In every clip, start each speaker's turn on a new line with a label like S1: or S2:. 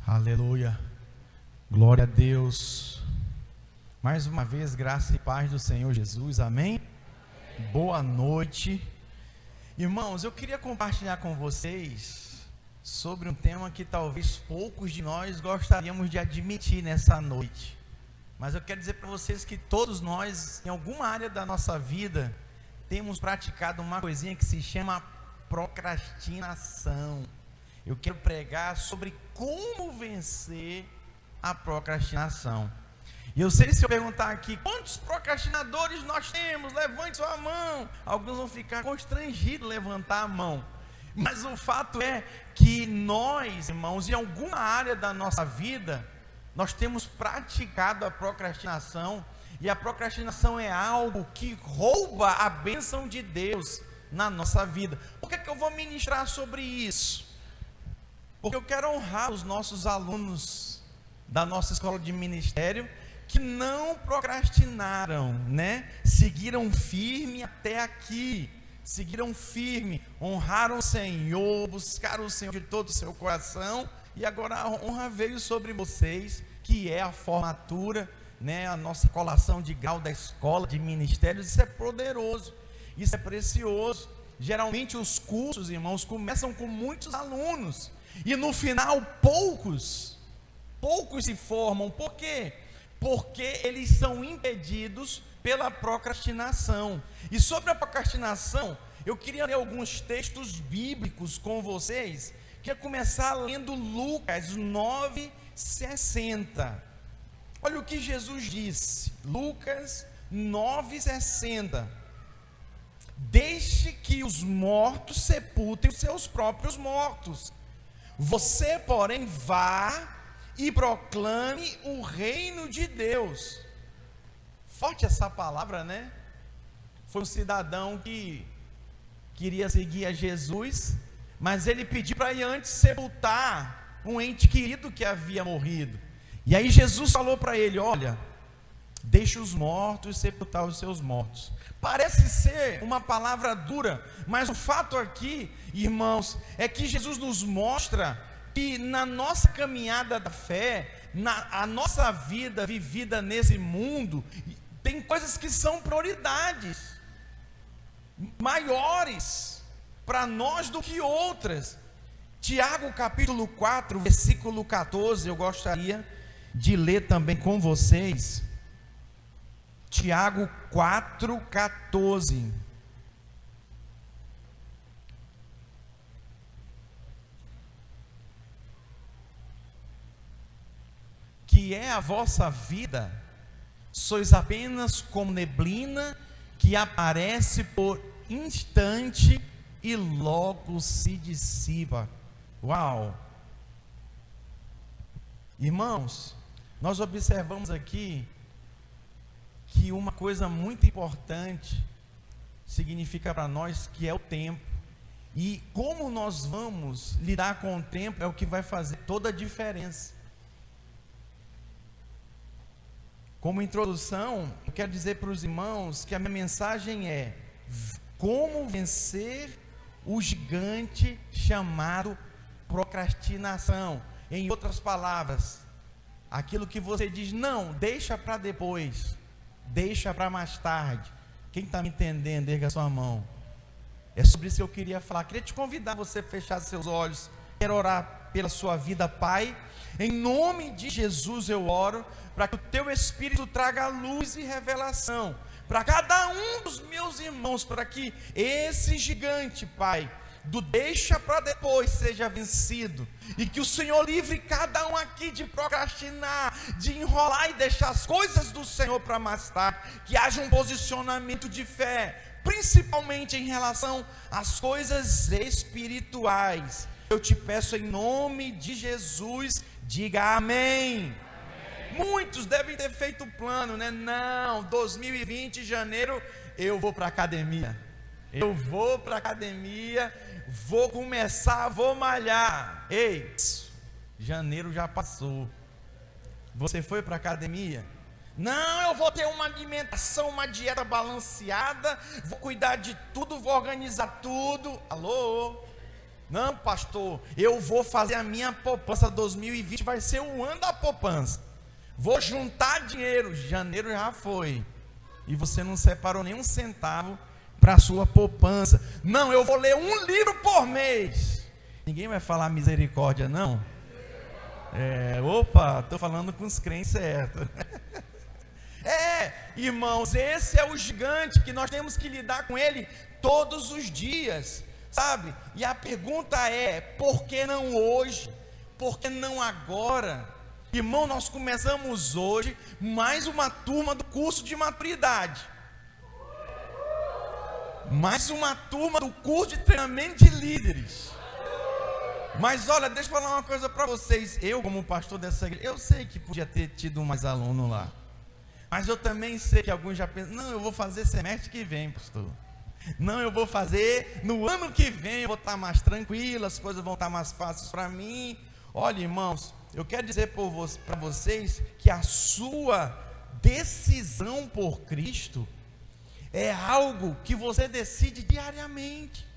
S1: Aleluia, glória a Deus. Mais uma vez, graça e paz do Senhor Jesus, amém? Boa noite. Irmãos, eu queria compartilhar com vocês sobre um tema que talvez poucos de nós gostaríamos de admitir nessa noite. Mas eu quero dizer para vocês que todos nós, em alguma área da nossa vida, temos praticado uma coisinha que se chama procrastinação. Eu quero pregar sobre como vencer a procrastinação. E eu sei, se eu perguntar aqui, quantos procrastinadores nós temos? Levante sua mão. Alguns vão ficar constrangidos levantar a mão. Mas o fato é que nós, irmãos, em alguma área da nossa vida, nós temos praticado a procrastinação. E a procrastinação é algo que rouba a bênção de Deus na nossa vida. Por que eu vou ministrar sobre isso? Porque eu quero honrar os nossos alunos da nossa escola de ministério que não procrastinaram, né? Seguiram firme até aqui, seguiram firme, honraram o Senhor, buscaram o Senhor de todo o seu coração, e agora a honra veio sobre vocês, que é a formatura, né? A nossa colação de grau da escola de ministérios. Isso é poderoso, isso é precioso. Geralmente os cursos, irmãos, começam com muitos alunos, e no final poucos se formam. Por quê? Porque eles são impedidos pela procrastinação. E sobre a procrastinação, eu queria ler alguns textos bíblicos com vocês. Quero começar lendo Lucas 9:60. Olha o que Jesus disse, Lucas 9:60. Deixe que os mortos sepultem os seus próprios mortos. Você, porém, vá e proclame o reino de Deus. Forte essa palavra, né? Foi um cidadão que queria seguir a Jesus, mas ele pediu para ir antes sepultar um ente querido que havia morrido. E aí Jesus falou para ele: olha, deixe os mortos sepultar os seus mortos. Parece ser uma palavra dura, mas o fato aqui, irmãos, é que Jesus nos mostra que na nossa caminhada da fé, a nossa vida vivida nesse mundo, tem coisas que são prioridades, maiores para nós do que outras. Tiago capítulo 4, versículo 14, eu gostaria de ler também com vocês. Tiago 4:14. Que é a vossa vida, sois apenas como neblina que aparece por instante e logo se dissipa. Uau! Irmãos, nós observamos aqui que uma coisa muito importante significa para nós, que é o tempo. E como nós vamos lidar com o tempo é o que vai fazer toda a diferença. Como introdução, eu quero dizer para os irmãos que a minha mensagem é: como vencer o gigante chamado procrastinação. Em outras palavras, aquilo que você diz, não, deixa para depois, deixa para mais tarde. Quem está me entendendo, erga sua mão. É sobre isso que eu queria falar. Queria te convidar a você fechar seus olhos. Quero orar pela sua vida, Pai. Em nome de Jesus eu oro para que o teu Espírito traga luz e revelação para cada um dos meus irmãos, para que esse gigante, Pai, do deixa para depois seja vencido, e que o Senhor livre cada um aqui de procrastinar, de enrolar e deixar as coisas do Senhor para mais tarde. Que haja um posicionamento de fé, principalmente em relação às coisas espirituais. Eu te peço em nome de Jesus, diga amém. Muitos devem ter feito plano, né? Não, 2020, janeiro, eu vou para a academia. Eu vou para a academia, vou começar, vou malhar. Ei, janeiro já passou. Você foi para a academia? Não, eu vou ter uma alimentação, uma dieta balanceada, vou cuidar de tudo, vou organizar tudo. Alô? Não, pastor, eu vou fazer a minha poupança 2020, vai ser o ano da poupança. Vou juntar dinheiro, janeiro já foi. E você não separou nem um centavo para a sua poupança. Não, eu vou ler um livro por mês. Ninguém vai falar misericórdia, não? Opa, estou falando com os crentes certos. Irmãos, esse é o gigante que nós temos que lidar com ele todos os dias, sabe? E a pergunta é, por que não hoje? Por que não agora? Irmão, nós começamos hoje mais uma turma do curso de maturidade. Mais uma turma do curso de treinamento de líderes. Mas olha, deixa eu falar uma coisa para vocês. Eu, como pastor dessa igreja, eu sei que podia ter tido mais aluno lá. Mas eu também sei que alguns já pensam, não, eu vou fazer semestre que vem, pastor. Não, eu vou fazer no ano que vem, eu vou estar mais tranquilo, as coisas vão estar mais fáceis para mim. Olha, irmãos, eu quero dizer para vocês que a sua decisão por Cristo é algo que você decide diariamente.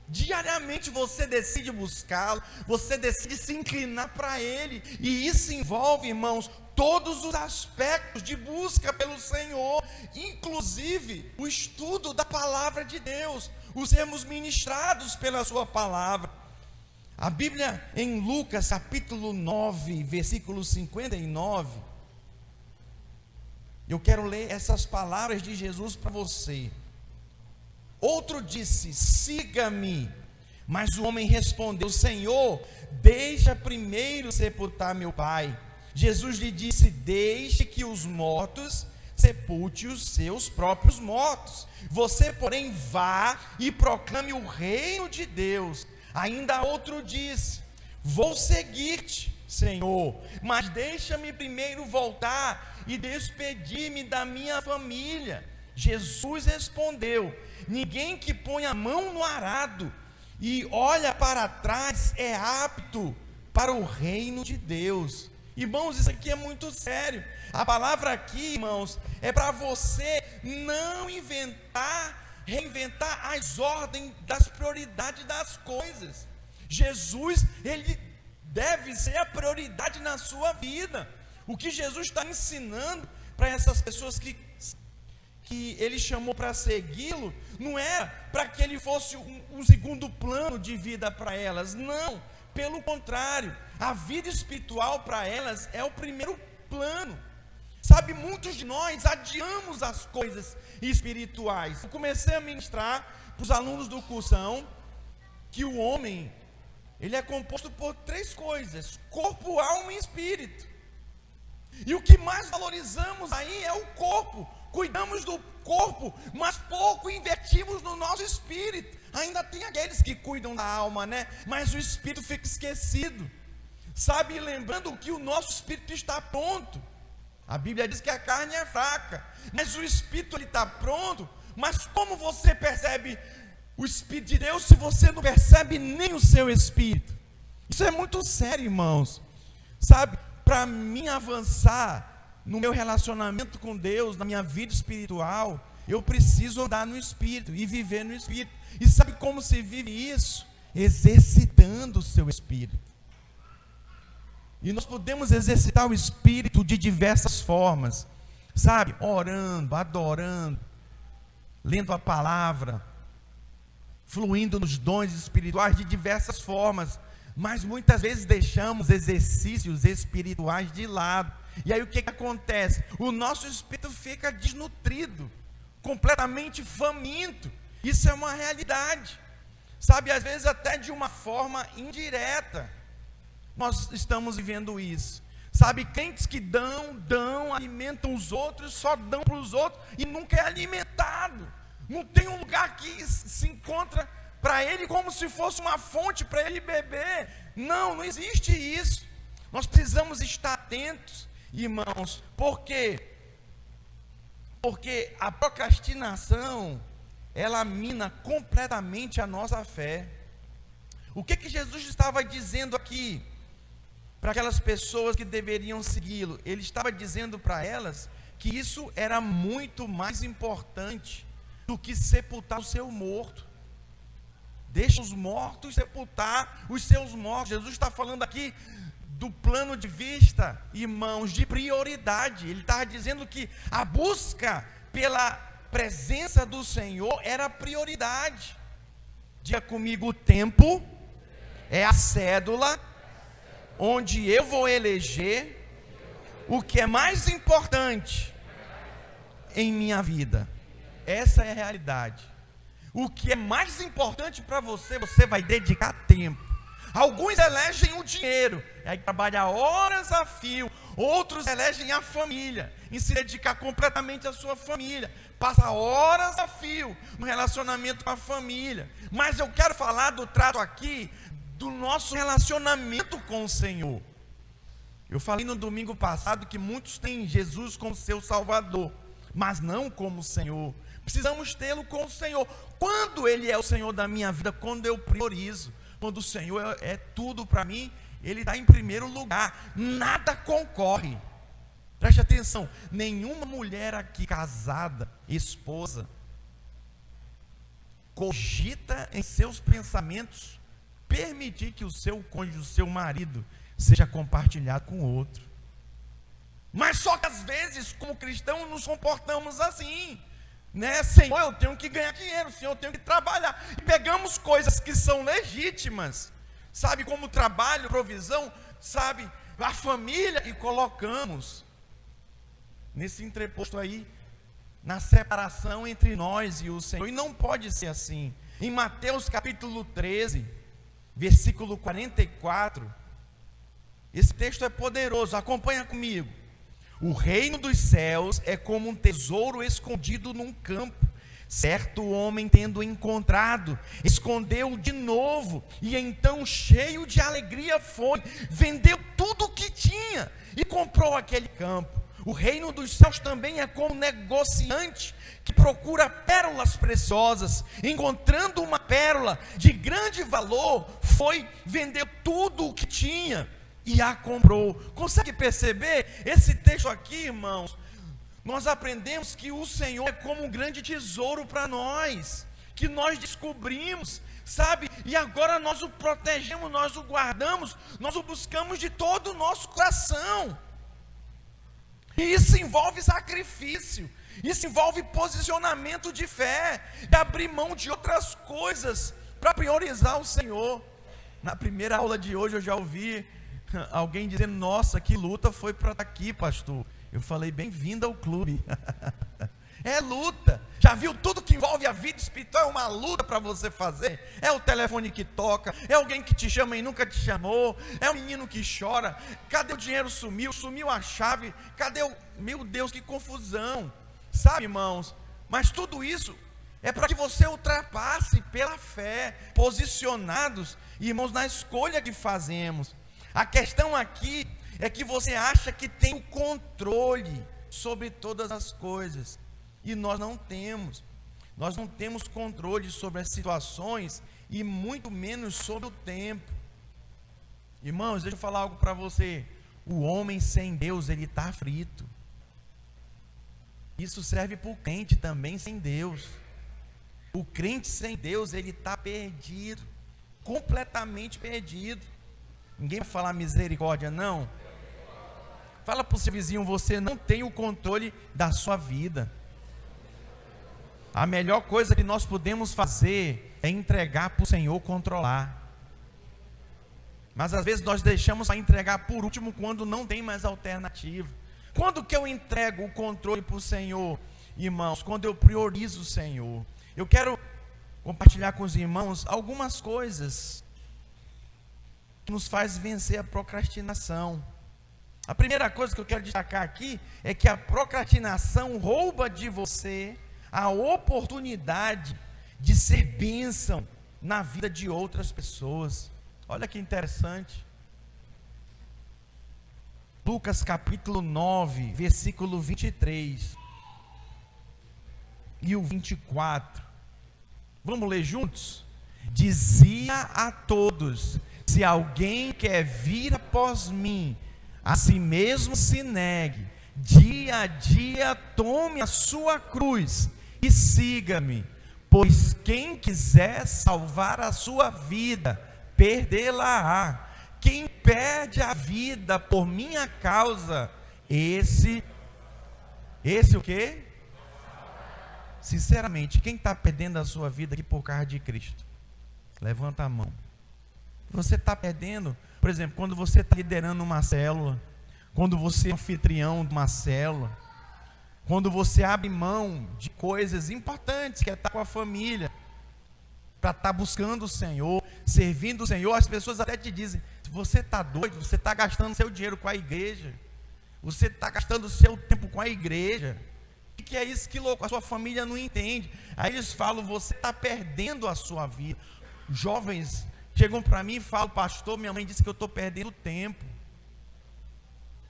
S1: Diariamente você decide buscá-lo, você decide se inclinar para Ele, e isso envolve, irmãos, todos os aspectos de busca pelo Senhor, inclusive o estudo da palavra de Deus, os sermos ministrados pela sua palavra. A Bíblia em Lucas capítulo 9, versículo 59, eu quero ler essas palavras de Jesus para você. Outro disse, siga-me. Mas o homem respondeu, Senhor, deixa primeiro sepultar meu pai. Jesus lhe disse, deixe que os mortos sepulte os seus próprios mortos. Você, porém, vá e proclame o reino de Deus. Ainda outro disse, vou seguir-te, Senhor, mas deixa-me primeiro voltar e despedir-me da minha família. Jesus respondeu, ninguém que põe a mão no arado e olha para trás é apto para o reino de Deus. Irmãos, isso aqui é muito sério. A palavra aqui, irmãos, é para você não reinventar as ordens das prioridades das coisas. Jesus, Ele deve ser a prioridade na sua vida. O que Jesus está ensinando para essas pessoas que Ele chamou para segui-lo, não é para que Ele fosse um segundo plano de vida para elas, não, pelo contrário, a vida espiritual para elas é o primeiro plano. Sabe, muitos de nós adiamos as coisas espirituais. Eu comecei a ministrar para os alunos do cursão que o homem, ele é composto por 3 coisas: corpo, alma e espírito. E o que mais valorizamos aí é o corpo. Cuidamos do corpo, mas pouco investimos no nosso espírito. Ainda tem aqueles que cuidam da alma, né? Mas o espírito fica esquecido. Sabe, lembrando que o nosso espírito está pronto. A Bíblia diz que a carne é fraca, mas o espírito ele está pronto. Mas como você percebe o Espírito de Deus se você não percebe nem o seu espírito? Isso é muito sério, irmãos. Sabe, para mim avançar no meu relacionamento com Deus, na minha vida espiritual, eu preciso andar no Espírito e viver no Espírito. E sabe como se vive isso? Exercitando o seu Espírito. E nós podemos exercitar o Espírito de diversas formas, sabe? Orando, adorando, lendo a palavra, fluindo nos dons espirituais de diversas formas. Mas muitas vezes deixamos exercícios espirituais de lado. E aí o que acontece? O nosso espírito fica desnutrido, completamente faminto. Isso é uma realidade. Sabe, às vezes até de uma forma indireta, nós estamos vivendo isso. Sabe, crentes que dão, alimentam os outros, só dão para os outros e nunca é alimentado. Não tem um lugar que se encontra para ele como se fosse uma fonte para ele beber. Não existe isso. Nós precisamos estar atentos, irmãos. Por quê? Porque a procrastinação, ela mina completamente a nossa fé. O que Jesus estava dizendo aqui para aquelas pessoas que deveriam segui-lo? Ele estava dizendo para elas que isso era muito mais importante do que sepultar o seu morto. Deixa os mortos sepultar os seus mortos. Jesus está falando aqui do plano de vista, irmãos, de prioridade. Ele está dizendo que a busca pela presença do Senhor era prioridade. Diga comigo: o tempo é a cédula onde eu vou eleger o que é mais importante em minha vida. Essa é a realidade. O que é mais importante para você, você vai dedicar tempo. Alguns elegem o dinheiro, aí trabalha horas a fio. Outros elegem a família, em se dedicar completamente à sua família. Passa horas a fio no relacionamento com a família. Mas eu quero falar do trato aqui, do nosso relacionamento com o Senhor. Eu falei no domingo passado que muitos têm Jesus como seu Salvador, mas não como Senhor. Precisamos tê-lo como Senhor. Quando Ele é o Senhor da minha vida, quando eu priorizo, quando o Senhor é tudo para mim, Ele está em primeiro lugar, nada concorre. Preste atenção, nenhuma mulher aqui casada, esposa, cogita em seus pensamentos permitir que o seu cônjuge, o seu marido, seja compartilhado com outro. Mas só que às vezes, como cristãos, nos comportamos assim, né? Senhor, eu tenho que ganhar dinheiro, Senhor, eu tenho que trabalhar. E pegamos coisas que são legítimas, sabe, como trabalho, provisão, sabe, a família, e colocamos nesse entreposto aí, na separação entre nós e o Senhor. E não pode ser assim. Em Mateus capítulo 13, versículo 44, esse texto é poderoso, acompanha comigo. O reino dos céus é como um tesouro escondido num campo. Certo homem, tendo encontrado, escondeu de novo, e então, cheio de alegria, foi, vendeu tudo o que tinha e comprou aquele campo. O reino dos céus também é como um negociante que procura pérolas preciosas. Encontrando uma pérola de grande valor, foi, vendeu tudo o que tinha e a comprou. Consegue perceber esse texto aqui, irmãos? Nós aprendemos que o Senhor é como um grande tesouro para nós, que nós descobrimos, sabe? E agora nós o protegemos, nós o guardamos, nós o buscamos de todo o nosso coração. E isso envolve sacrifício, isso envolve posicionamento de fé, de abrir mão de outras coisas para priorizar o Senhor. Na primeira aula de hoje eu já ouvi alguém dizendo: nossa, que luta foi para estar aqui, pastor. Eu falei: bem-vindo ao clube. É luta. Já viu tudo que envolve a vida espiritual? É uma luta para você fazer. É o telefone que toca, é alguém que te chama e nunca te chamou, é o menino que chora. Cadê o dinheiro? Sumiu a chave. Cadê o... Meu Deus, que confusão. Sabe, irmãos? Mas tudo isso é para que você ultrapasse pela fé, posicionados, irmãos, na escolha que fazemos. A questão aqui é que você acha que tem o controle sobre todas as coisas, e nós não temos. Nós não temos controle sobre as situações, e muito menos sobre o tempo. Irmãos, deixa eu falar algo para você. O homem sem Deus, ele está frito. Isso serve para o crente também sem Deus. O crente sem Deus, ele está perdido, completamente perdido. Ninguém vai falar misericórdia, não? Fala para o seu vizinho: você não tem o controle da sua vida. A melhor coisa que nós podemos fazer é entregar para o Senhor controlar. Mas às vezes nós deixamos para entregar por último, quando não tem mais alternativa. Quando que eu entrego o controle para o Senhor, irmãos? Quando eu priorizo o Senhor. Eu quero compartilhar com os irmãos algumas coisas que nos faz vencer a procrastinação. A primeira coisa que eu quero destacar aqui é que a procrastinação rouba de você a oportunidade de ser bênção na vida de outras pessoas. Olha que interessante. Lucas capítulo 9, versículo 23 e o 24. Vamos ler juntos? Dizia a todos: se alguém quer vir após mim, a si mesmo se negue, dia a dia tome a sua cruz e siga-me. Pois quem quiser salvar a sua vida, perdê-la-á. Quem perde a vida por minha causa, esse o quê? Sinceramente, quem está perdendo a sua vida aqui por causa de Cristo? Levanta a mão. Você está perdendo, por exemplo, quando você está liderando uma célula, quando você é anfitrião de uma célula, quando você abre mão de coisas importantes, que é estar com a família, para estar buscando o Senhor, servindo o Senhor, as pessoas até te dizem: você está doido, você está gastando seu dinheiro com a igreja, você está gastando seu tempo com a igreja, o que é isso? Que louco, a sua família não entende. Aí eles falam: você está perdendo a sua vida. Jovens chegam para mim e falam: pastor, minha mãe disse que eu estou perdendo tempo,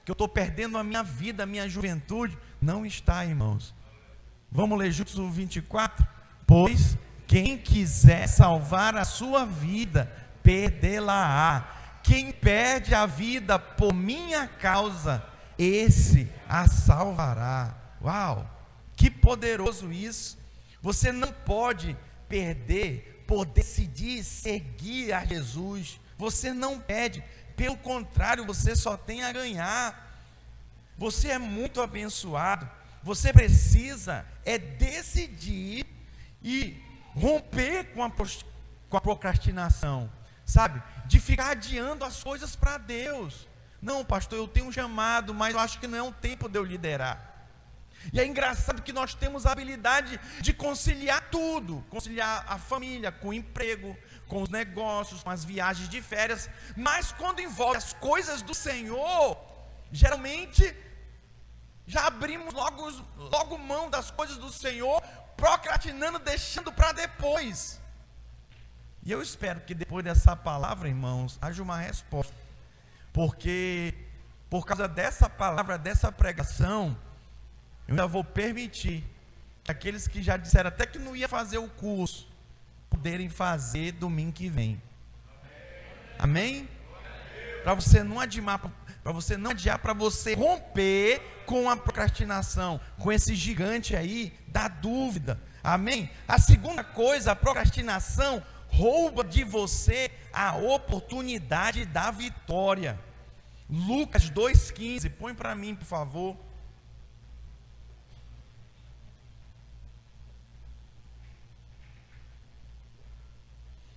S1: que eu estou perdendo a minha vida, a minha juventude. Não está, irmãos. Vamos ler juntos o 24? Pois quem quiser salvar a sua vida, perdê-la-á. Quem perde a vida por minha causa, esse a salvará. Uau, que poderoso isso. Você não pode perder por decidir seguir a Jesus. Você não perde, pelo contrário, você só tem a ganhar. Você é muito abençoado. Você precisa decidir e romper com a procrastinação, sabe? De ficar adiando as coisas para Deus. Não, pastor, eu tenho um chamado, mas eu acho que não é um tempo de eu liderar. E é engraçado que nós temos a habilidade de conciliar tudo, conciliar a família com o emprego, com os negócios, com as viagens de férias, mas quando envolve as coisas do Senhor, geralmente já abrimos logo mão das coisas do Senhor, procrastinando, deixando para depois. E eu espero que depois dessa palavra, irmãos, haja uma resposta, porque por causa dessa palavra, dessa pregação, eu ainda vou permitir que aqueles que já disseram até que não ia fazer o curso, poderem fazer domingo que vem. Amém? Para você não adiar, para você romper com a procrastinação, com esse gigante aí da dúvida. Amém? A segunda coisa, a procrastinação rouba de você a oportunidade da vitória. Lucas 2,15, põe para mim, por favor.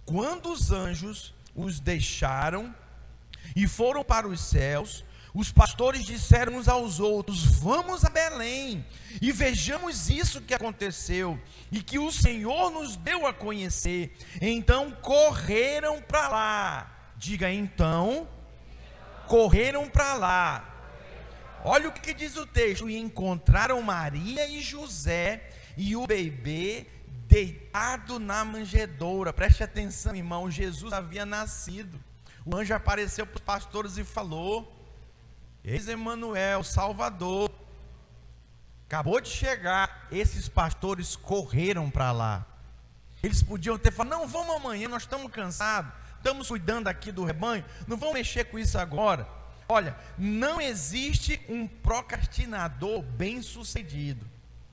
S1: Quando os anjos os deixaram e foram para os céus, os pastores disseram uns aos outros: vamos a Belém e vejamos isso que aconteceu e que o Senhor nos deu a conhecer. Então correram para lá. Diga então, correram para lá. Olha o que diz o texto: e encontraram Maria e José e o bebê deitado na manjedoura. Preste atenção, irmão, Jesus havia nascido. O anjo apareceu para os pastores e falou: eis Emanuel, Salvador, acabou de chegar. Esses pastores correram para lá. Eles podiam ter falado: não, vamos amanhã, nós estamos cansados, estamos cuidando aqui do rebanho, não vamos mexer com isso agora. Olha, não existe um procrastinador bem sucedido.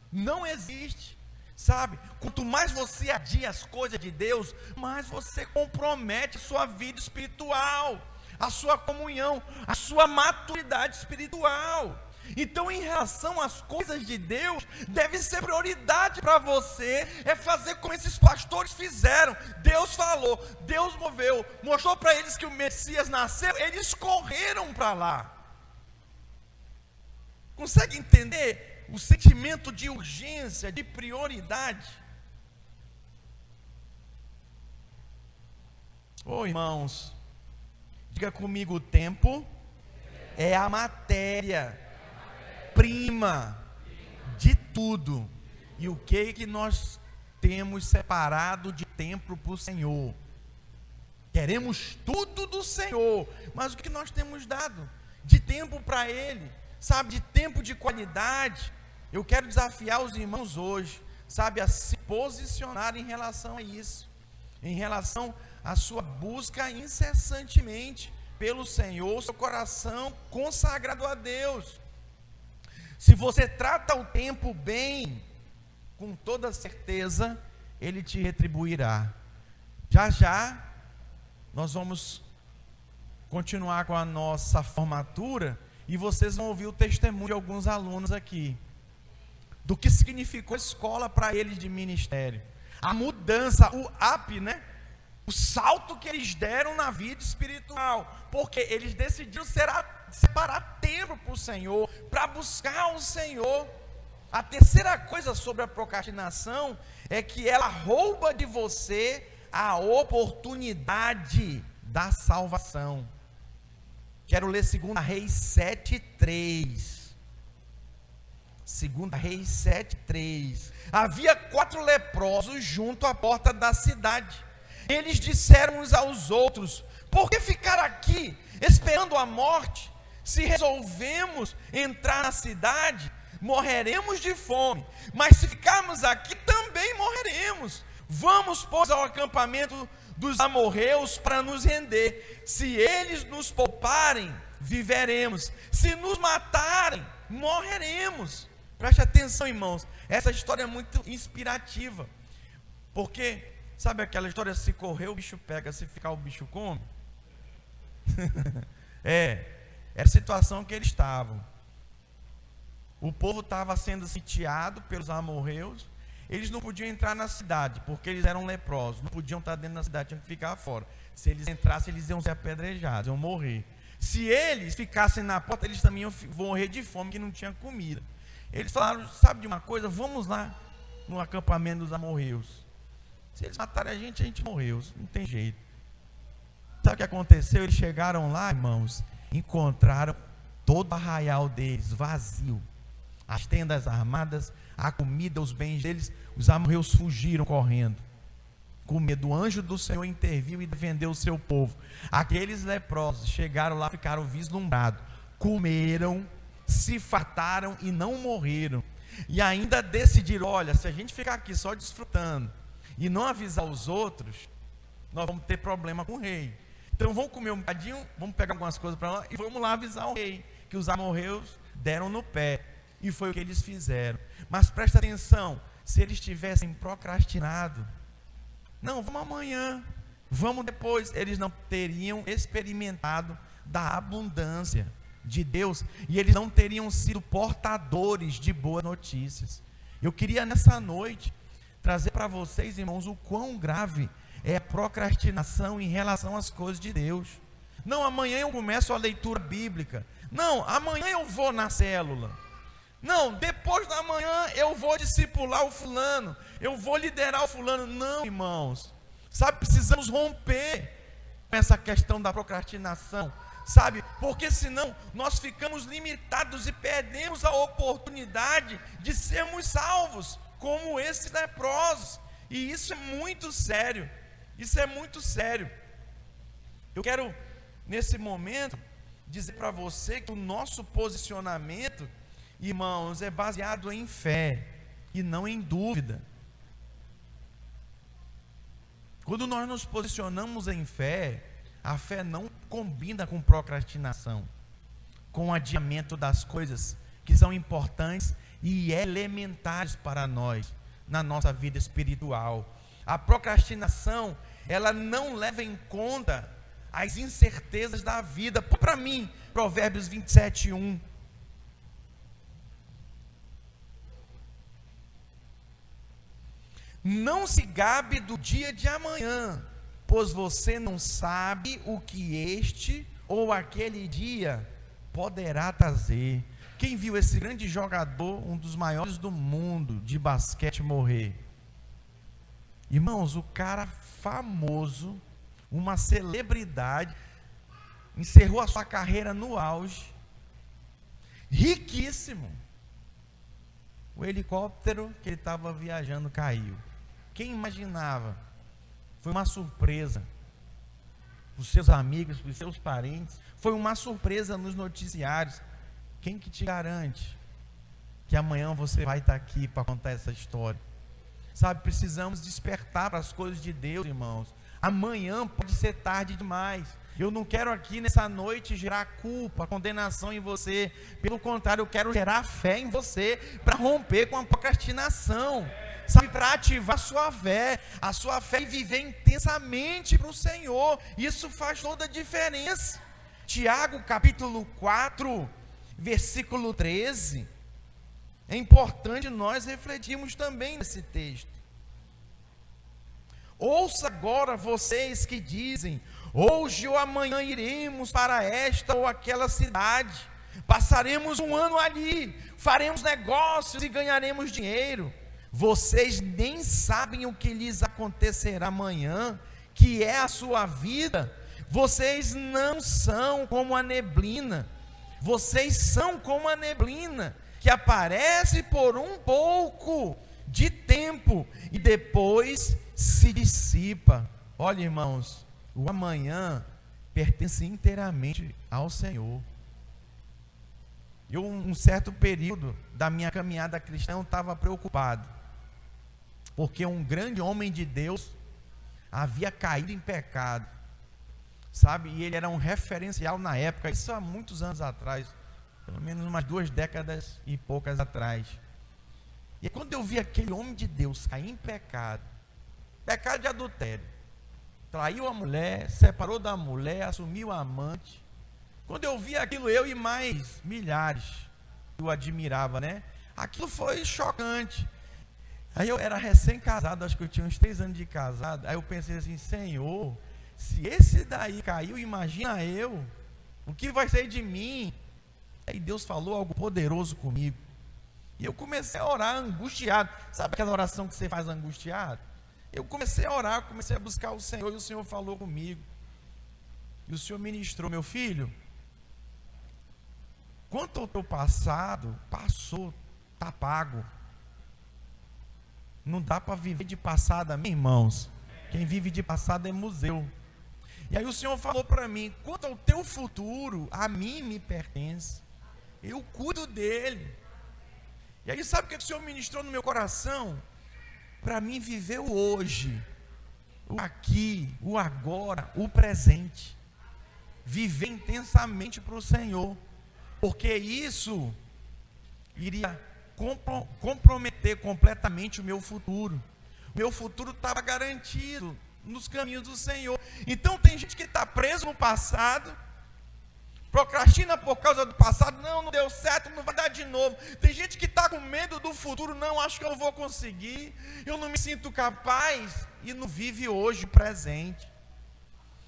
S1: Não existe. Sabe, quanto mais você adia as coisas de Deus, mais você compromete a sua vida espiritual, a sua comunhão, a sua maturidade espiritual. Então, em relação às coisas de Deus, deve ser prioridade para você, é fazer como esses pastores fizeram. Deus falou, Deus moveu, mostrou para eles que o Messias nasceu, eles correram para lá. Consegue entender o sentimento de urgência, de prioridade? Oh, irmãos, diga comigo: o tempo é a matéria-prima de tudo. E o que nós temos separado de tempo para o Senhor? Queremos tudo do Senhor, mas o que nós temos dado de tempo para Ele? Sabe, de tempo de qualidade. Eu quero desafiar os irmãos hoje, sabe, a se posicionar em relação a isso, em relação à sua busca incessantemente pelo Senhor, seu coração consagrado a Deus. Se você trata o tempo bem, com toda certeza, Ele te retribuirá. Já já nós vamos continuar com a nossa formatura e vocês vão ouvir o testemunho de alguns alunos aqui, do que significou a escola para eles de ministério, a mudança, o up, né? O salto que eles deram na vida espiritual, porque eles decidiram separar tempo para o Senhor, para buscar o Senhor. A terceira coisa sobre a procrastinação é que ela rouba de você a oportunidade da salvação. Quero ler 2 Reis 7:3. 2 Reis 7:3. Havia 4 leprosos junto à porta da cidade. Eles disseram uns aos outros: por que ficar aqui esperando a morte? Se resolvemos entrar na cidade, morreremos de fome, mas se ficarmos aqui também morreremos. Vamos, pois, ao acampamento dos amorreus para nos render. Se eles nos pouparem, viveremos. Se nos matarem, morreremos. Preste atenção, irmãos, essa história é muito inspirativa, porque sabe aquela história, se correr o bicho pega, se ficar o bicho come? Era a situação que eles estavam. O povo estava sendo sitiado pelos amorreus. Eles não podiam entrar na cidade, porque eles eram leprosos, não podiam estar dentro da cidade, tinham que ficar fora. Se eles entrassem, eles iam ser apedrejados, iam morrer. Se eles ficassem na porta, eles também iam morrer de fome, que não tinha comida. Eles falaram: sabe de uma coisa, vamos lá no acampamento dos amorreus. Se eles matarem a gente morreu, não tem jeito. Sabe o que aconteceu? Eles chegaram lá, irmãos, encontraram todo o arraial deles vazio, as tendas armadas, a comida, os bens deles. Os amorreus fugiram correndo, com medo. O anjo do Senhor interviu e defendeu o seu povo. Aqueles leprosos chegaram lá, ficaram vislumbrados, comeram, se fartaram e não morreram. E ainda decidiram: olha, se a gente ficar aqui só desfrutando e não avisar os outros, nós vamos ter problema com o rei. Então vamos comer um bocadinho, vamos pegar algumas coisas para lá e vamos lá avisar o rei, que os amorreus deram no pé. E foi o que eles fizeram. Mas presta atenção, se eles tivessem procrastinado, não, vamos amanhã, vamos depois, eles não teriam experimentado da abundância de Deus, e eles não teriam sido portadores de boas notícias. Eu queria nessa noite trazer para vocês, irmãos, o quão grave é a procrastinação em relação às coisas de Deus. Não, amanhã eu começo a leitura bíblica. Não, amanhã eu vou na célula. Não, depois da manhã eu vou discipular o fulano, eu vou liderar o fulano. Não, irmãos, sabe, precisamos romper com essa questão da procrastinação, sabe, porque senão nós ficamos limitados e perdemos a oportunidade de sermos salvos, como esses leprosos. E isso é muito sério, isso é muito sério. Eu quero, nesse momento, dizer para você que o nosso posicionamento, irmãos, é baseado em fé e não em dúvida. Quando nós nos posicionamos em fé, a fé não combina com procrastinação, com o adiamento das coisas que são importantes e elementares para nós na nossa vida espiritual. A procrastinação, ela não leva em conta as incertezas da vida. Para mim, Provérbios 27:1. Não se gabe do dia de amanhã, pois você não sabe o que este ou aquele dia poderá trazer. Quem viu esse grande jogador, um dos maiores do mundo de basquete, morrer? Irmãos, o cara famoso, uma celebridade, encerrou a sua carreira no auge, riquíssimo. O helicóptero que ele estava viajando caiu. Quem imaginava? Foi uma surpresa para os seus amigos, para os seus parentes. Foi uma surpresa nos noticiários. Quem que te garante que amanhã você vai estar aqui para contar essa história? Sabe, precisamos despertar para as coisas de Deus, irmãos. Amanhã pode ser tarde demais. Eu não quero aqui nessa noite gerar culpa, condenação em você. Pelo contrário, eu quero gerar fé em você para romper com a procrastinação. sabe, para ativar a sua fé e viver intensamente para o Senhor. Isso faz toda a diferença. Tiago capítulo 4, versículo 13. É importante nós refletirmos também nesse texto. Ouça agora vocês que dizem: hoje ou amanhã iremos para esta ou aquela cidade, passaremos um ano ali, faremos negócios e ganharemos dinheiro. Vocês nem sabem o que lhes acontecerá amanhã, que é a sua vida. Vocês não são como a neblina. Vocês são como a neblina, que aparece por um pouco de tempo e depois se dissipa. Olha, irmãos, o amanhã pertence inteiramente ao Senhor. Eu, um certo período da minha caminhada cristã, estava preocupado, porque um grande homem de Deus havia caído em pecado, sabe, e ele era um referencial na época, isso há muitos anos atrás, pelo menos umas 2 décadas e poucas atrás. E quando eu vi aquele homem de Deus cair em pecado de adultério, traiu a mulher, separou da mulher, assumiu a amante. Quando eu vi aquilo, eu e mais milhares que o admirava, né? Aquilo foi chocante. Aí eu era recém-casado, acho que eu tinha uns 3 anos de casado. Aí eu pensei assim: Senhor, se esse daí caiu, imagina eu, o que vai ser de mim? Aí Deus falou algo poderoso comigo. E eu comecei a orar angustiado. Sabe aquela oração que você faz angustiado? Eu comecei a orar, comecei a buscar o Senhor, e o Senhor falou comigo. E o Senhor ministrou: meu filho, quanto ao teu passado, passou, está pago. Não dá para viver de passado, amém, irmãos? Quem vive de passado é museu. E aí o Senhor falou para mim: quanto ao teu futuro, a mim me pertence. Eu cuido dele. E aí sabe o que o Senhor ministrou no meu coração? Para mim viver o hoje, o aqui, o agora, o presente. Viver intensamente para o Senhor. Porque isso iria comprometer completamente o meu futuro. O meu futuro estava garantido nos caminhos do Senhor. Então tem gente que está preso no passado, procrastina por causa do passado. Não deu certo, não vai dar de novo. Tem gente que está com medo do futuro. Não, acho que eu vou conseguir, eu não me sinto capaz. E não vive hoje o presente.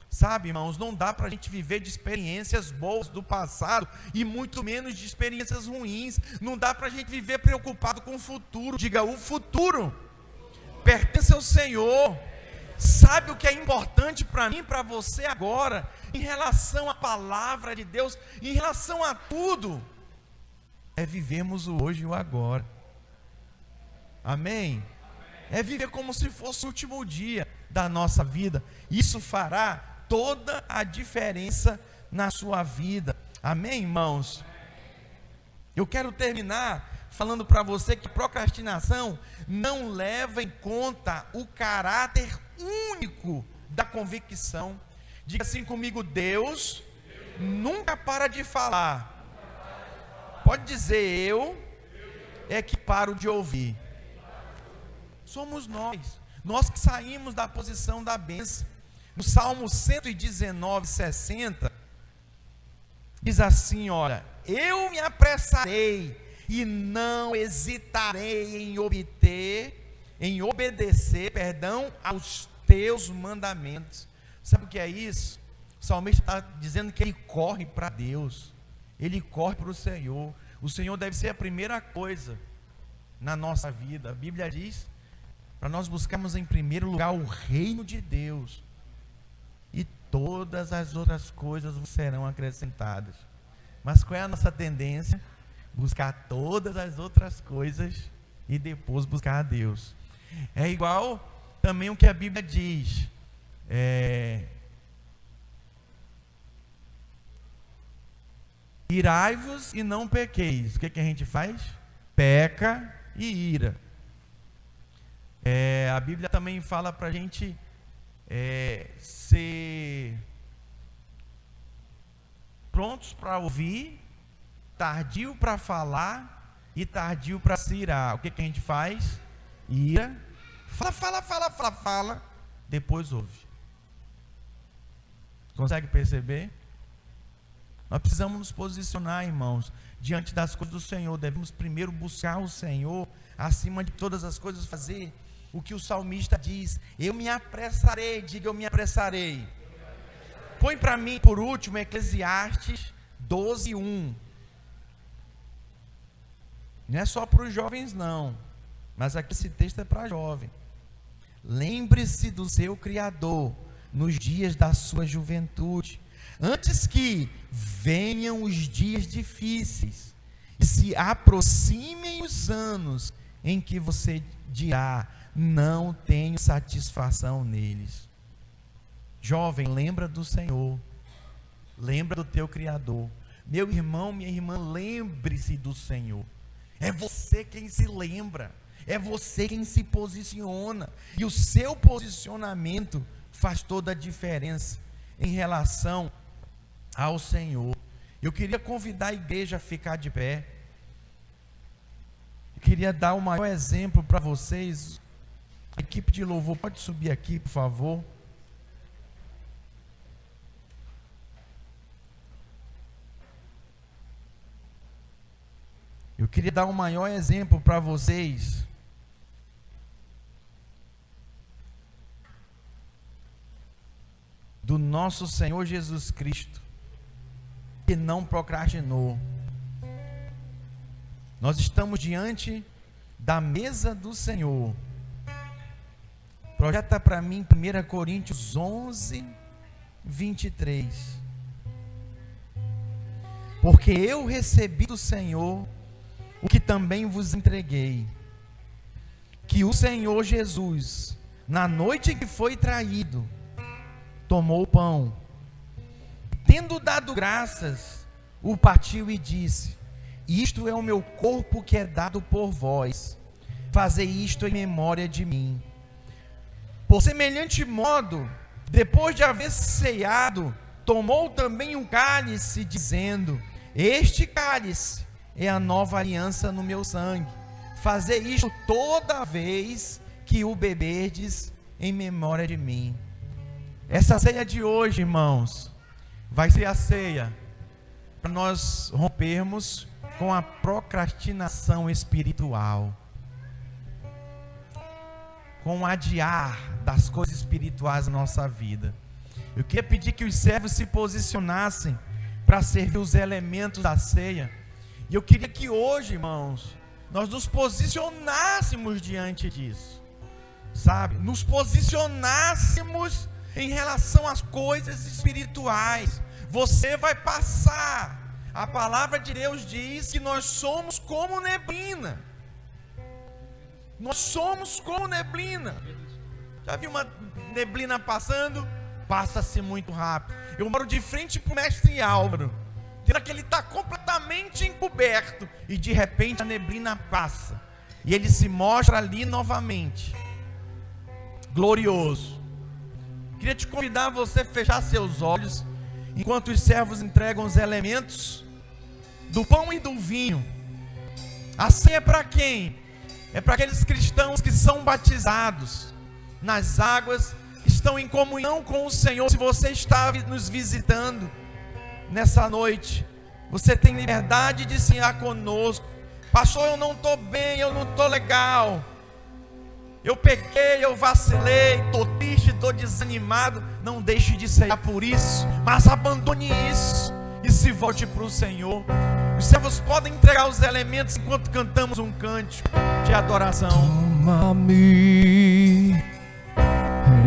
S1: Sabe, irmãos, não dá para a gente viver de experiências boas do passado, e muito menos de experiências ruins. Não dá para a gente viver preocupado com o futuro. Diga: o futuro pertence ao Senhor. Sabe o que é importante para mim, para você agora, em relação à palavra de Deus, em relação a tudo? É vivermos o hoje e o agora. Amém? É viver como se fosse o último dia da nossa vida. Isso fará toda a diferença na sua vida. Amém, irmãos? Eu quero terminar falando para você que procrastinação não leva em conta o caráter único da convicção. Diga assim comigo: Deus nunca para de falar. Pode dizer: eu é que paro de ouvir. Somos nós que saímos da posição da bênção. No Salmo 119, 60, diz assim: olha, eu me apressarei e não hesitarei em obedecer aos teus mandamentos. Sabe o que é isso? O salmista está dizendo que ele corre para Deus, ele corre para o Senhor. O Senhor deve ser a primeira coisa na nossa vida. A Bíblia diz para nós buscarmos em primeiro lugar o reino de Deus, e todas as outras coisas serão acrescentadas. Mas qual é a nossa tendência? Buscar todas as outras coisas e depois buscar a Deus. É igual também o que a Bíblia diz, irai-vos e não pequeis. O que a gente faz? Peca e ira. A Bíblia também fala para a gente ser prontos para ouvir, tardio para falar e tardio para se irar. O que a gente faz? ira, fala, depois ouve. Consegue perceber? Nós precisamos nos posicionar, irmãos, diante das coisas do Senhor. Devemos primeiro buscar o Senhor, acima de todas as coisas, fazer o que o salmista diz: eu me apressarei. Diga, eu me apressarei. Põe para mim, por último, Eclesiastes 12:1. Não é só para os jovens não, mas aqui esse texto é para jovem. Lembre-se do seu Criador nos dias da sua juventude, antes que venham os dias difíceis e se aproximem os anos em que você dirá: não tenho satisfação neles. Jovem, lembra do Senhor, lembra do teu Criador. Meu irmão, minha irmã, lembre-se do Senhor. É você quem se lembra, é você quem se posiciona, e o seu posicionamento faz toda a diferença em relação ao Senhor. Eu queria convidar a igreja a ficar de pé. Eu queria dar o maior exemplo para vocês. A equipe de louvor pode subir aqui, por favor. Eu queria dar o maior exemplo para vocês do nosso Senhor Jesus Cristo, que não procrastinou. Nós estamos diante da mesa do Senhor. Projeta para mim 1 Coríntios 11:23. Porque eu recebi do Senhor o que também vos entreguei, que o Senhor Jesus, na noite em que foi traído, tomou o pão, tendo dado graças, o partiu e disse: isto é o meu corpo que é dado por vós, fazei isto em memória de mim. Por semelhante modo, depois de haver ceado, tomou também um cálice, dizendo: este cálice é a nova aliança no meu sangue, fazei isto toda vez que o beberdes em memória de mim. Essa ceia de hoje, irmãos, vai ser a ceia para nós rompermos com a procrastinação espiritual, com o adiar das coisas espirituais da nossa vida. Eu queria pedir que os servos se posicionassem para servir os elementos da ceia. E eu queria que hoje, irmãos, nós nos posicionássemos diante disso, sabe? Nos posicionássemos em relação às coisas espirituais. Você vai passar. A palavra de Deus diz que nós somos como neblina. Nós somos como neblina. Já viu uma neblina passando? Passa-se muito rápido. Eu moro de frente para o mestre Álvaro, tendo que ele está completamente encoberto, e de repente a neblina passa, e ele se mostra ali novamente, glorioso. Queria te convidar a você fechar seus olhos, enquanto os servos entregam os elementos do pão e do vinho. A ceia é para quem? É para aqueles cristãos que são batizados nas águas, estão em comunhão com o Senhor. Se você está nos visitando nessa noite, você tem liberdade de cear conosco. Pastor, eu não estou bem, eu não estou legal, eu pequei, eu vacilei, estou triste, estou desanimado. Não deixe de cear por isso, mas abandone isso e se volte para o Senhor. Os servos podem entregar os elementos enquanto cantamos um cântico de adoração.
S2: Toma-me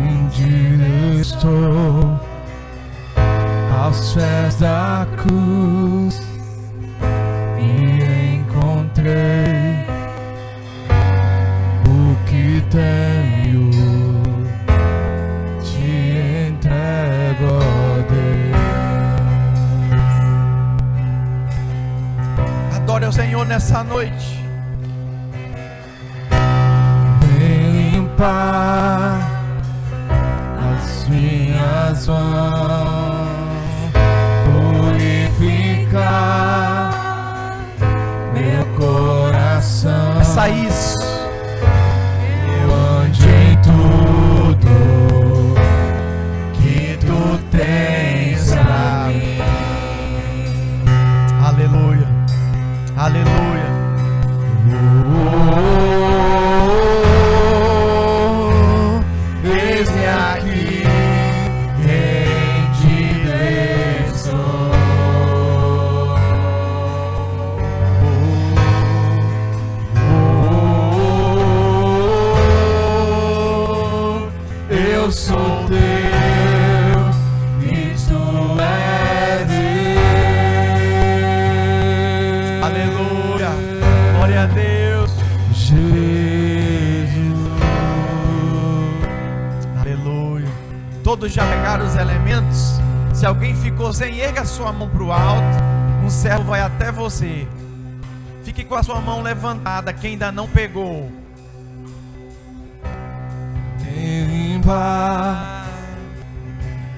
S2: em direção aos pés da cruz, e encontrei o que tenho, te entrego, ó Deus.
S1: Adore ao Senhor nessa noite.
S2: Vem limpar as minhas mãos, purificar meu coração.
S1: Peça isso. Aleluia.
S2: Eis-me aqui, rendido estou. Eu sou teu e tu és Deus.
S1: Aleluia. Glória a Deus.
S2: Jesus.
S1: Aleluia. Todos já pegaram os elementos? Se alguém ficou sem, erga sua mão para o alto. Um servo vai até você. Fique com a sua mão levantada. Quem ainda não pegou,
S2: Limpa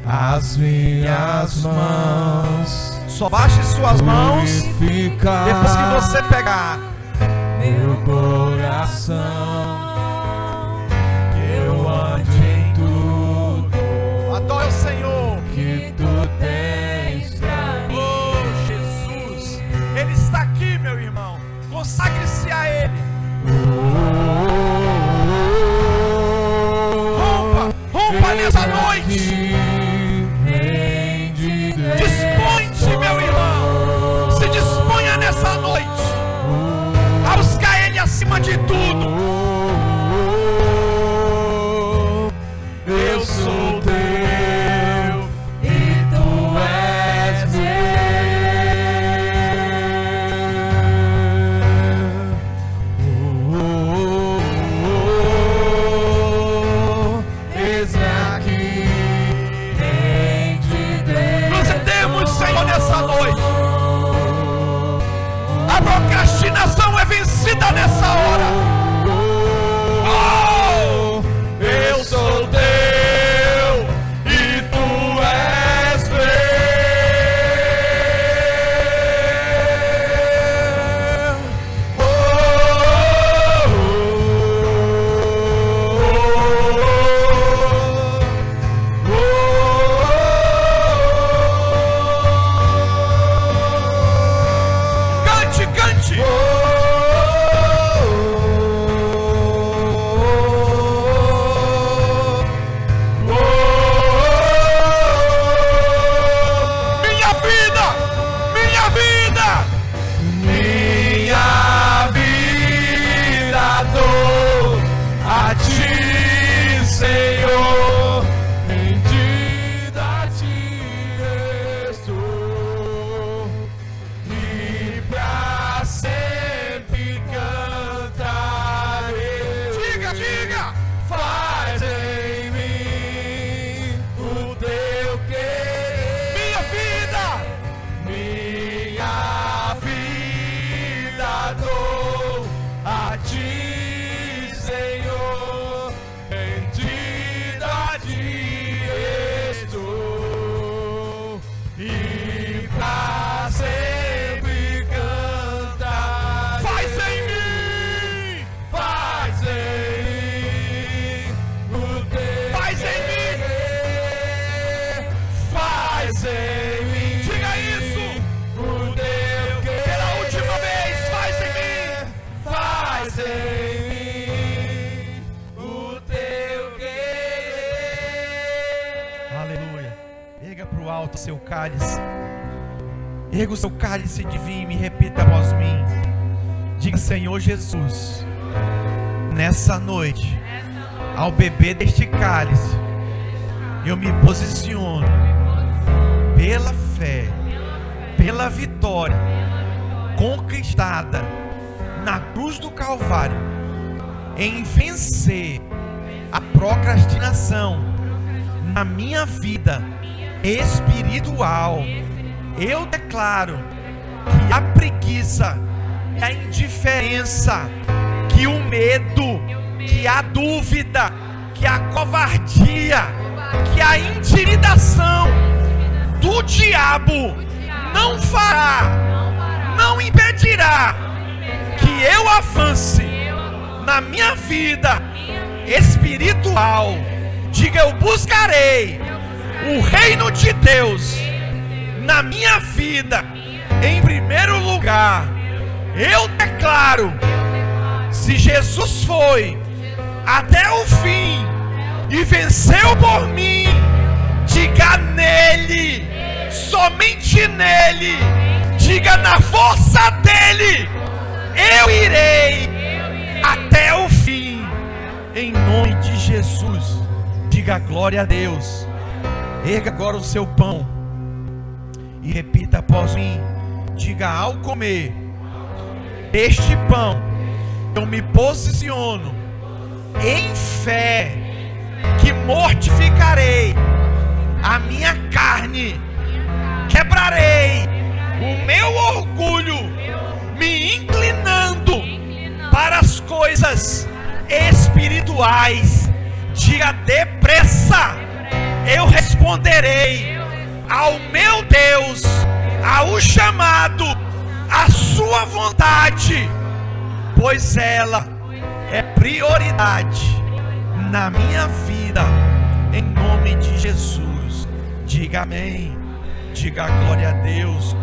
S2: as minhas mãos.
S1: só baixe suas mãos
S2: Purifica
S1: depois que você pegar.
S2: meu coração. Eu ande em tudo
S1: Adore o Senhor.
S2: que tu tens pra mim.
S1: Oh, Jesus, Ele está aqui, meu irmão. Consagre-se a Ele. Rompa nessa noite. Dispõe-te, meu irmão. Se disponha nessa noite a buscar Ele acima de tudo.
S2: Eu sou teu e tu és meu. Eis-me aqui, rendido.
S1: Nos rendemos, Senhor, nessa noite. A procrastinação é vencida nessa hora. Oh!
S2: Eu sou teu e tu és
S1: Cante, cante. Minha vida, minha vida.
S2: Minha vida dou a ti, Senhor, rendida a ti estou, e pra sempre cantarei.
S1: Diga, diga.
S2: Faz em mim o teu querer.
S1: Minha vida.
S2: Minha vida dou a ti, Senhor, rendida a ti estou, e pra sempre cantar.
S1: Faz em mim.
S2: Faz em mim o teu
S1: Faz em mim.
S2: querer. Faz em mim.
S1: Diga isso.
S2: O teu querer.
S1: Pela última vez, faz em mim.
S2: Faz em mim o teu querer.
S1: Aleluia. Erga para o alto seu cálice. Erga o seu cálice de vinho e repita após mim. Diga: Senhor Jesus, nessa noite, ao beber deste cálice, eu me posiciono pela fé, pela vitória conquistada na cruz do Calvário, em vencer a procrastinação na minha vida espiritual. Eu declaro que a preguiça, que a indiferença, que o medo, que a dúvida, que a covardia, que a intimidação do diabo não fará, não impedirá que eu avance na minha vida espiritual. Diga: eu buscarei o reino de Deus na minha vida em primeiro lugar. Eu declaro, se Jesus foi até o fim e venceu por mim, diga nele, somente nele, diga na força dele, eu irei até o fim, em nome de Jesus. Diga glória a Deus. Erga agora o seu pão e repita após mim. Diga: ao comer este pão, eu me posiciono em fé que mortificarei a minha carne, quebrarei o meu orgulho, me inclinando para as coisas espirituais. Diga depressa: eu responderei ao meu Deus, ao chamado, à sua vontade, pois ela é prioridade na minha vida, em nome de Jesus. Diga amém, diga glória a Deus.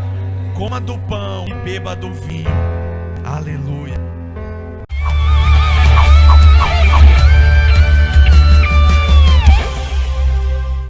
S1: Coma do pão e beba do vinho. Aleluia.